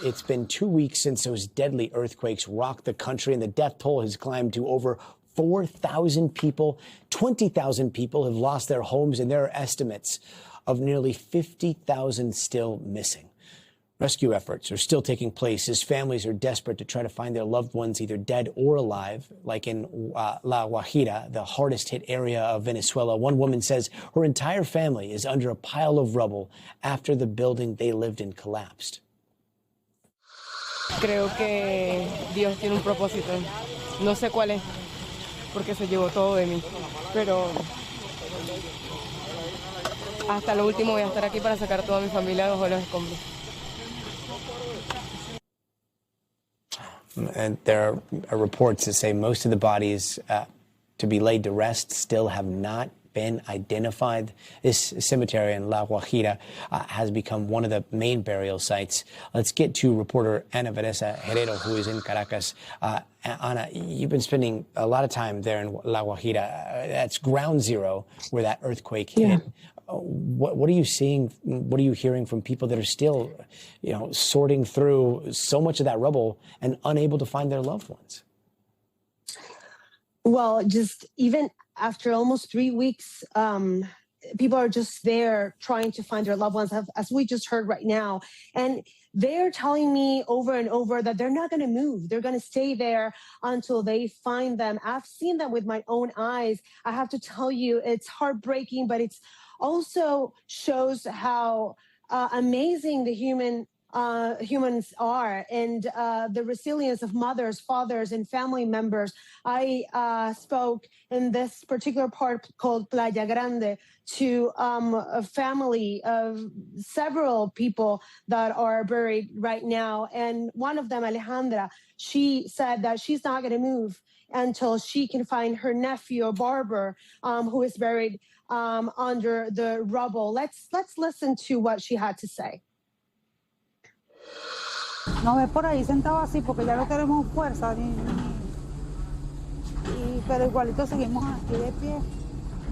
It's been 2 weeks since those deadly earthquakes rocked the country, and the death toll has climbed to over 4,000 people. 20,000 people have lost their homes, and there are estimates of nearly 50,000 still missing. Rescue efforts are still taking place as families are desperate to try to find their loved ones, either dead or alive, like in La Guajira, the hardest hit area of Venezuela. One woman says her entire family is under a pile of rubble after the building they lived in collapsed. Creo que Dios tiene un propósito. No sé cuál es, porque se llevó todo de mí. Pero hasta lo último voy a estar aquí para sacar toda mi familia bajo los escombros. And there are reports that say most of the bodies to be laid to rest still have not been identified. This cemetery in La Guajira has become one of the main burial sites. Let's get to reporter Ana Vanessa Herrero, who is in Caracas. Ana, you've been spending a lot of time there in La Guajira. That's ground zero where that earthquake hit. What are you seeing? What are you hearing from people that are still, sorting through so much of that rubble and unable to find their loved ones? Well, just even after almost 3 weeks, people are just there trying to find their loved ones, as we just heard right now. And they're telling me over and over that they're not going to move. They're going to stay there until they find them. I've seen them with my own eyes. I have to tell you, it's heartbreaking, but it's also shows how amazing the humans are, and the resilience of mothers, fathers, and family members. I spoke in this particular part called Playa Grande to a family of several people that are buried right now. And one of them, Alejandra, she said that she's not going to move until she can find her nephew, Barber, who is buried under the rubble. Let's listen to what she had to say. Nos ves por ahí sentado así porque ya no tenemos fuerza, pero igualito seguimos aquí de pie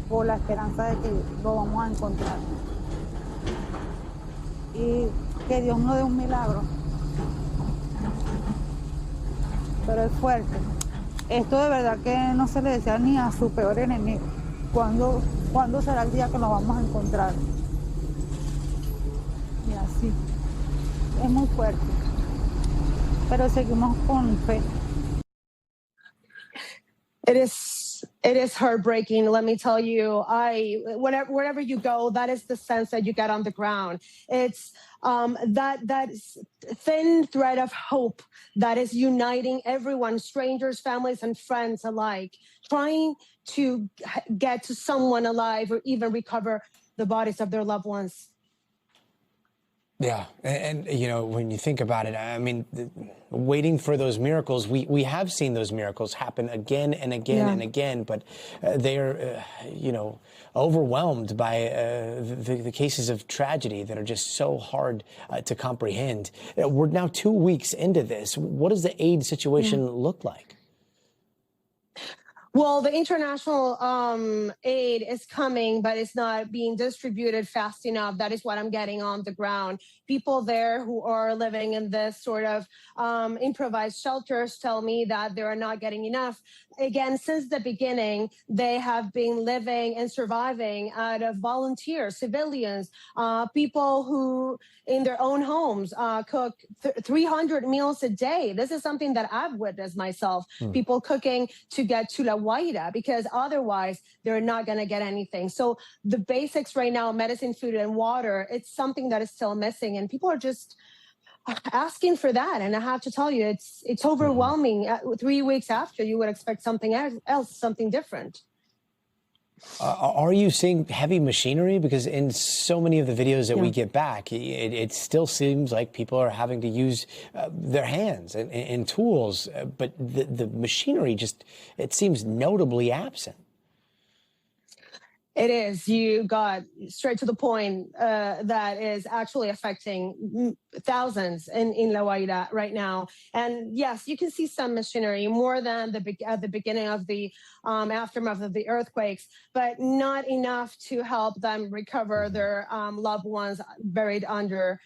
por la esperanza de que lo vamos a encontrar. Y que Dios nos dé un milagro. Pero es fuerte. Esto de verdad que no se le desea ni a su peor enemigo. ¿Cuándo será el día que nos vamos a encontrar? Y así. Es muy fuerte. Pero seguimos con fe. It is heartbreaking. Let me tell you, wherever you go, that is the sense that you get on the ground. It's that thin thread of hope that is uniting everyone, strangers, families, and friends alike, trying to get to someone alive or even recover the bodies of their loved ones. Yeah. And when you think about it, I mean, waiting for those miracles, we have seen those miracles happen again and again and again, but they're, overwhelmed by the cases of tragedy that are just so hard to comprehend. We're now 2 weeks into this. What does the aid situation look like? Well, the international aid is coming, but it's not being distributed fast enough. That is what I'm getting on the ground. People there who are living in this sort of improvised shelters tell me that they are not getting enough. Again, since the beginning, they have been living and surviving out of volunteers, civilians, people who in their own homes cook 300 meals a day. This is something that I've witnessed myself, people cooking to get to La Guaira, because otherwise they're not going to get anything. So the basics right now, medicine, food, and water, it's something that is still missing. And people are just asking for that. And I have to tell you, it's overwhelming. 3 weeks after, you would expect something else, something different. Are you seeing heavy machinery? Because in so many of the videos that we get back, it still seems like people are having to use their hands and tools, but the machinery it seems notably absent. It is. You got straight to the point. That is actually affecting thousands in La Guaira right now. And yes, you can see some machinery more than at the beginning of the aftermath of the earthquakes, but not enough to help them recover their loved ones buried under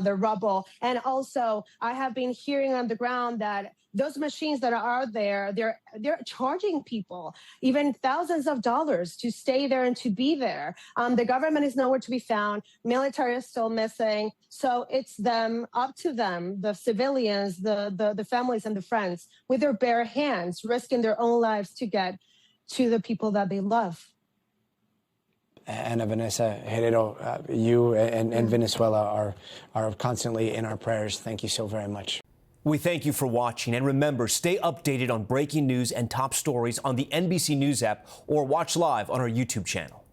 the rubble. And also, I have been hearing on the ground that those machines that are there, they're charging people even thousands of dollars to stay there and to be there. The government is nowhere to be found. Military is still missing. So it's them, up to them, the civilians, the families and the friends, with their bare hands, risking their own lives to get to the people that they love. Ana Vanessa Herrero, you and Venezuela are constantly in our prayers. Thank you so very much. We thank you for watching, and remember, stay updated on breaking news and top stories on the NBC News app or watch live on our YouTube channel.